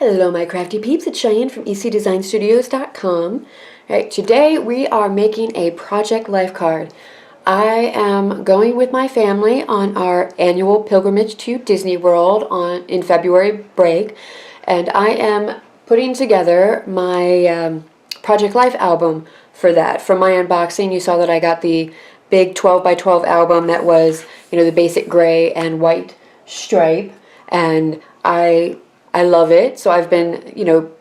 Hello my crafty peeps, it's Cheyenne from ecdesignstudios.com. Alright, today we are making a project life card. I am going with my family on our annual pilgrimage to Disney World in February break, and I am putting together my Project Life album for that. From my unboxing, you saw that I got the big 12 by 12 album that was, the basic gray and white stripe, and I love it. So I've been,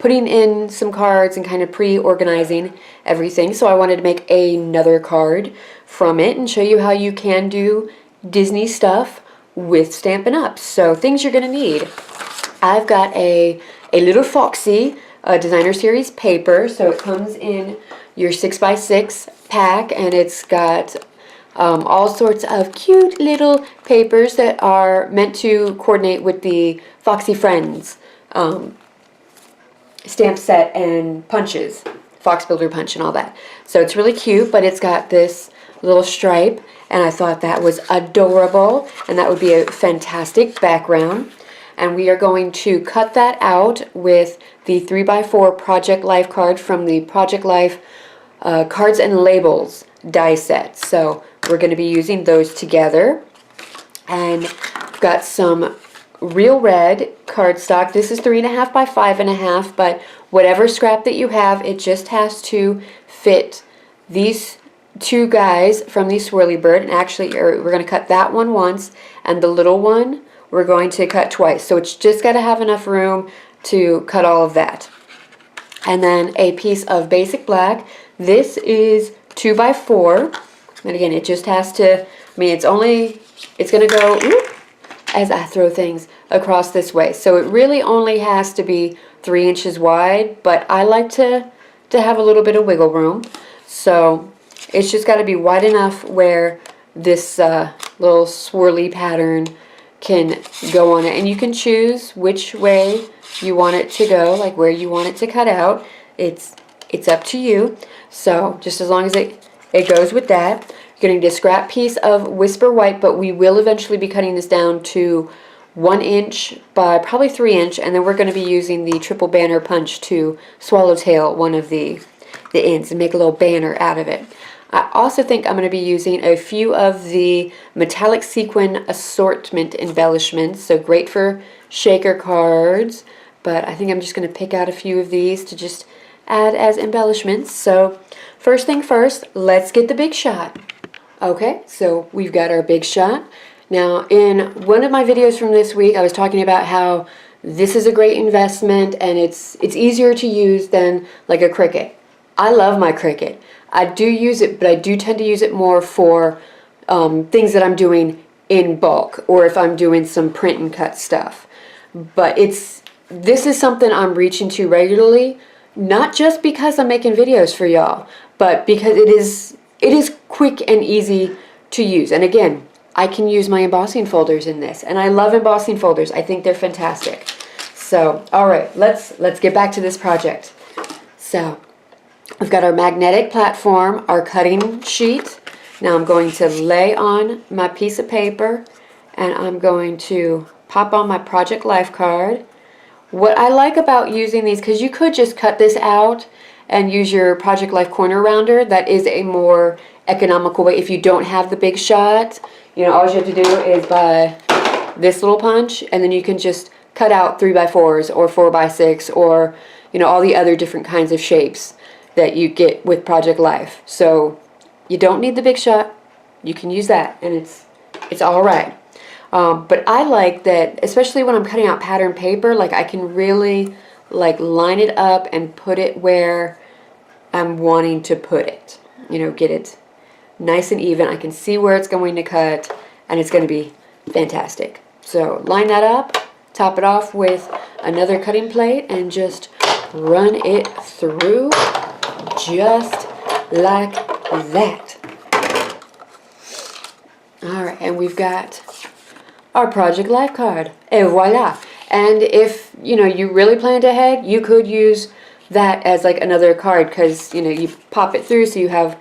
putting in some cards and kind of pre-organizing everything. So I wanted to make another card from it and show you how you can do Disney stuff with Stampin' Up. So things you're going to need. I've got a Little Foxy Designer Series paper. So it comes in your 6x6 pack, and it's got all sorts of cute little papers that are meant to coordinate with the Foxy Friends stamp set and punches, Fox Builder punch and all that. So it's really cute, but it's got this little stripe, and I thought that was adorable, and that would be a fantastic background. And we are going to cut that out with the 3x4 Project Life card from the Project Life Cards and Labels die set. So we're going to be using those together. And I've got some real red cardstock. This is 3.5 by 5.5, but whatever scrap that you have, it just has to fit these two guys from the swirly bird. And actually, we're going to cut that one once, and the little one we're going to cut twice. So it's just got to have enough room to cut all of that. And then a piece of basic black. This is 2 by 4, and again, it just has to, it's going to go as I throw things across this way. So it really only has to be 3 inches wide, but I like to have a little bit of wiggle room. So it's just got to be wide enough where this little swirly pattern can go on it. And you can choose which way you want it to go, like where you want it to cut out. It's up to you. So just as long as it goes with that. You're going to need a scrap piece of Whisper White, but we will eventually be cutting this down to 1 inch by probably 3 inch, and then we're going to be using the triple banner punch to swallowtail one of the ends and make a little banner out of it. I also think I'm going to be using a few of the metallic sequin assortment embellishments, so great for shaker cards, but I think I'm just going to pick out a few of these to just add as embellishments. So first thing first, let's get the big shot. Okay, so we've got our big shot. Now, in one of my videos from this week, I was talking about how this is a great investment and it's easier to use than like a Cricut. I love my Cricut. I do use it, but I do tend to use it more for things that I'm doing in bulk, or if I'm doing some print and cut stuff. But this is something I'm reaching to regularly, not just because I'm making videos for y'all, but because it is quick and easy to use. And again, I can use my embossing folders in this, and I love embossing folders. I think they're fantastic. So, all right, let's get back to this project. So, we've got our magnetic platform, our cutting sheet. Now I'm going to lay on my piece of paper, and I'm going to pop on my Project Life card. What I like about using these, because you could just cut this out and use your Project Life corner rounder. That is a more economical way. If you don't have the big shot, all you have to do is buy this little punch, and then you can just cut out 3x4s or 4x6 or all the other different kinds of shapes that you get with Project Life. So you don't need the big shot. You can use that, and it's all right. But I like that, especially when I'm cutting out pattern paper, like I can really line it up and put it where I'm wanting to put it. Get it nice and even. I can see where it's going to cut, and it's going to be fantastic. So line that up, top it off with another cutting plate, and just run it through just like that. Alright, and we've got our Project Life card. Et voila. And if, you really planned ahead, you could use that as like another card, because, you pop it through so you have,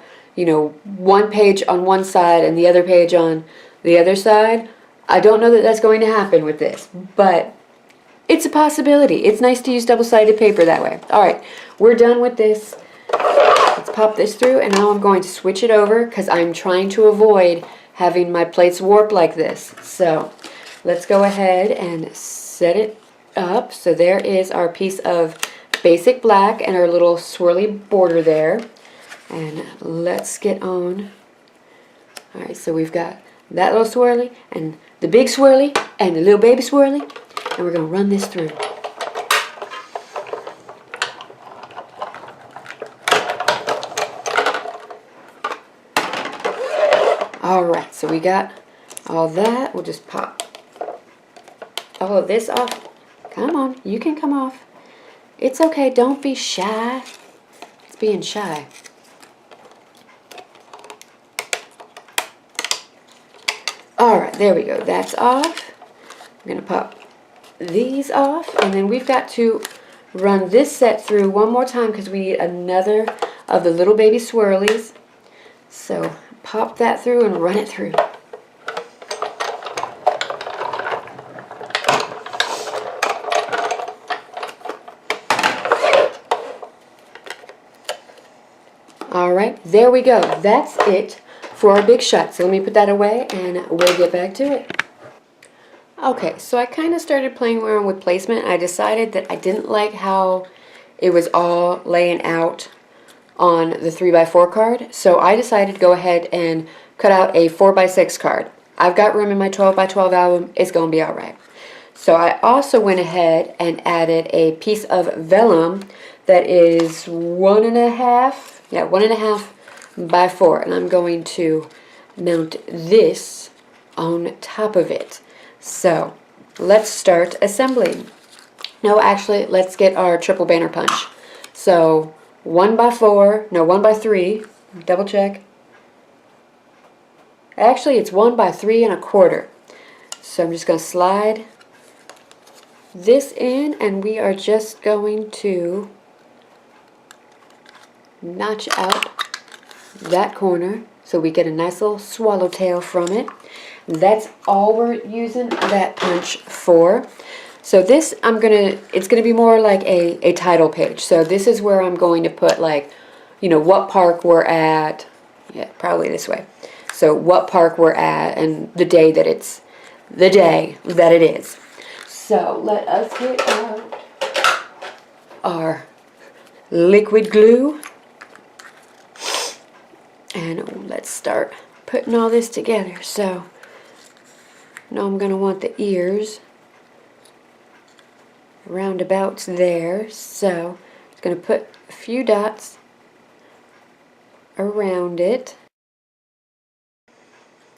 one page on one side and the other page on the other side. I don't know that that's going to happen with this, but it's a possibility. It's nice to use double-sided paper that way. All right, we're done with this. Let's pop this through, and now I'm going to switch it over because I'm trying to avoid having my plates warp like this. So let's go ahead and set it up. So there is our piece of basic black and our little swirly border there. And let's get on. All right, so we've got that little swirly and the big swirly and the little baby swirly, and we're going to run this through. Alright, so we got all that. We'll just pop all of this off. Come on, you can come off. It's okay, don't be shy. It's being shy. Alright, there we go. That's off. I'm going to pop these off, and then we've got to run this set through one more time because we need another of the little baby swirlies. So pop that through and run it through. Alright, there we go. That's it for our big shot. So let me put that away and we'll get back to it. Okay, so I kind of started playing around with placement. I decided that I didn't like how it was all laying out on the 3x4 card, so I decided to go ahead and cut out a 4x6 card. I've got room in my 12x12 album. It's going to be alright. So I also went ahead and added a piece of vellum that is 1.5 by 4, and I'm going to mount this on top of it. So let's start assembling. No, actually, let's get our triple banner punch. So 1x3, double check. Actually, it's 1x3 1/4. So I'm just going to slide this in, and we are just going to notch out that corner so we get a nice little swallowtail from it. That's all we're using that punch for. So this, it's gonna be more like a title page. So this is where I'm going to put, like, you know, what park we're at. Yeah, probably this way. So what park we're at and the day that it is. So let us get out our liquid glue. And let's start putting all this together. So now I'm going to want the ears roundabouts there. So I'm going to put a few dots around it.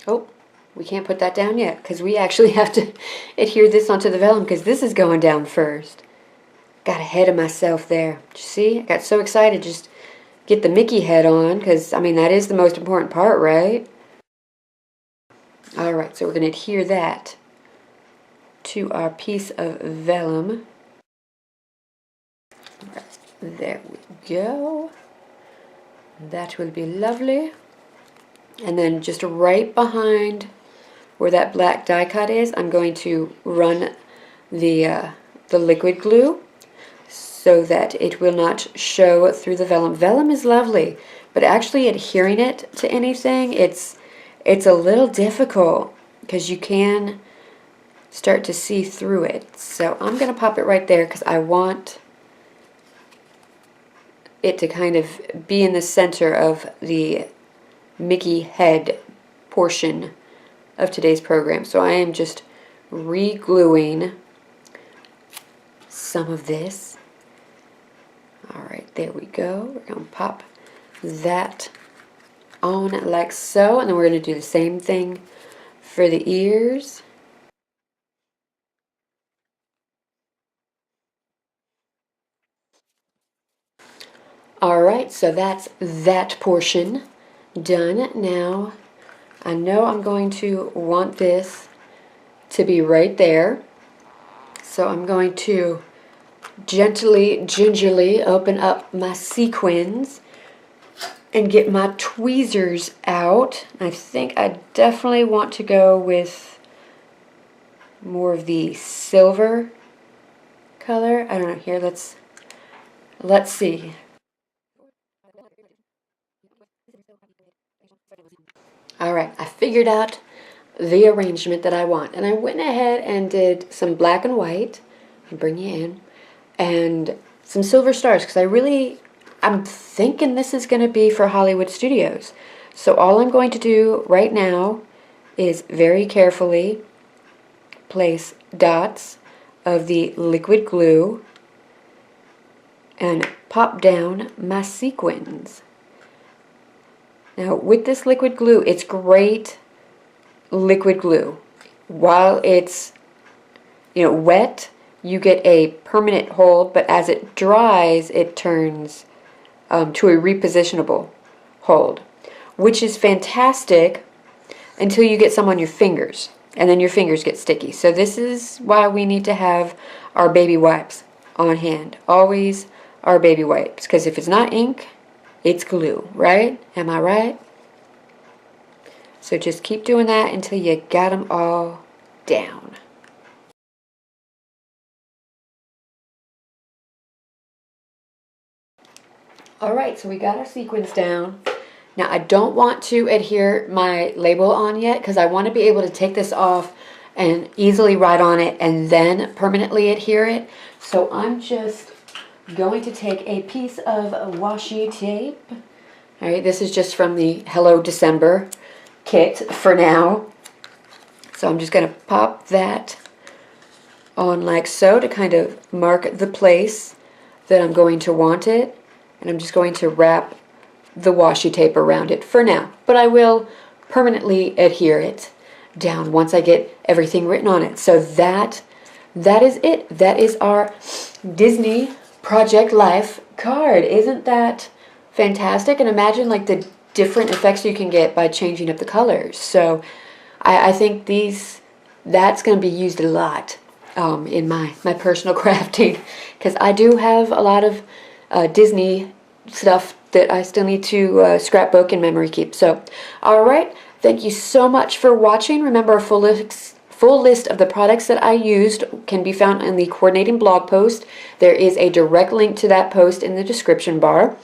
Oh, we can't put that down yet because we actually have to adhere this onto the vellum because this is going down first. Got ahead of myself there. Did you see? I got so excited just get the Mickey head on because, I mean, that is the most important part, right? Alright, so we're going to adhere that to our piece of vellum. Right, there we go. That will be lovely. And then just right behind where that black die cut is, I'm going to run the liquid glue so that it will not show through the vellum. Vellum is lovely, but actually adhering it to anything, it's a little difficult because you can start to see through it. So I'm going to pop it right there because I want it to kind of be in the center of the Mickey head portion of today's program. So I am just re-gluing some of this. Alright, there we go. We're going to pop that on like so, and then we're going to do the same thing for the ears. Alright, so that's that portion done. Now I know I'm going to want this to be right there, so I'm going to gently, gingerly open up my sequins and get my tweezers out. I think I definitely want to go with more of the silver color. I don't know. Here, let's see. Alright, I figured out the arrangement that I want. And I went ahead and did some black and white. I'll bring you in. And some silver stars, because I'm thinking this is going to be for Hollywood Studios. So all I'm going to do right now is very carefully place dots of the liquid glue and pop down my sequins. Now with this liquid glue, it's great liquid glue. While it's wet, you get a permanent hold, but as it dries, it turns to a repositionable hold, which is fantastic until you get some on your fingers, and then your fingers get sticky. So this is why we need to have our baby wipes on hand. Always our baby wipes, because if it's not ink, it's glue, right? Am I right? So just keep doing that until you got them all down. Alright, so we got our sequins down. Now I don't want to adhere my label on yet because I want to be able to take this off and easily write on it and then permanently adhere it. So I'm just going to take a piece of washi tape. Alright, this is just from the Hello December kit for now. So I'm just going to pop that on like so to kind of mark the place that I'm going to want it. And I'm just going to wrap the washi tape around it for now. But I will permanently adhere it down once I get everything written on it. So that is it. That is our Disney Project Life card. Isn't that fantastic? And imagine like the different effects you can get by changing up the colors. So I think that's going to be used a lot in my personal crafting, because I do have a lot of Disney stuff that I still need to scrapbook and memory keep. So, alright, thank you so much for watching. Remember, a full list of the products that I used can be found in the coordinating blog post. There is a direct link to that post in the description bar.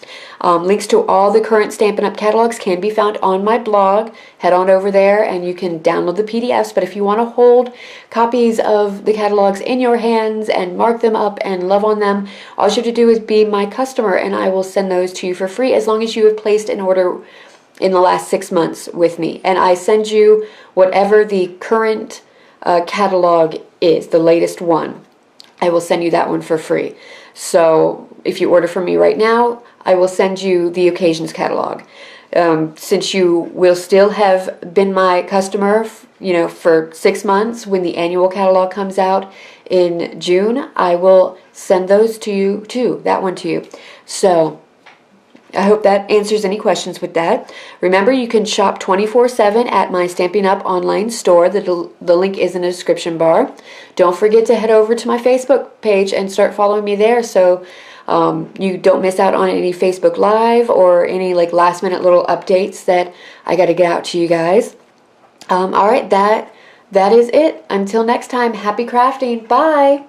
Links to all the current Stampin' Up! Catalogs can be found on my blog. Head on over there and you can download the PDFs, but if you want to hold copies of the catalogs in your hands and mark them up and love on them, all you have to do is be my customer and I will send those to you for free as long as you have placed an order in the last 6 months with me. And I send you whatever the current catalog is, the latest one. I will send you that one for free. So if you order from me right now, I will send you the occasions catalog. Since you will still have been my customer, for 6 months, when the annual catalog comes out in June, I will send those to you too, that one to you. So I hope that answers any questions with that. Remember, you can shop 24/7 at my Stampin' Up! Online store. The link is in the description bar. Don't forget to head over to my Facebook page and start following me there so you don't miss out on any Facebook Live or any like last minute little updates that I got to get out to you guys. Alright, that is it. Until next time, happy crafting. Bye!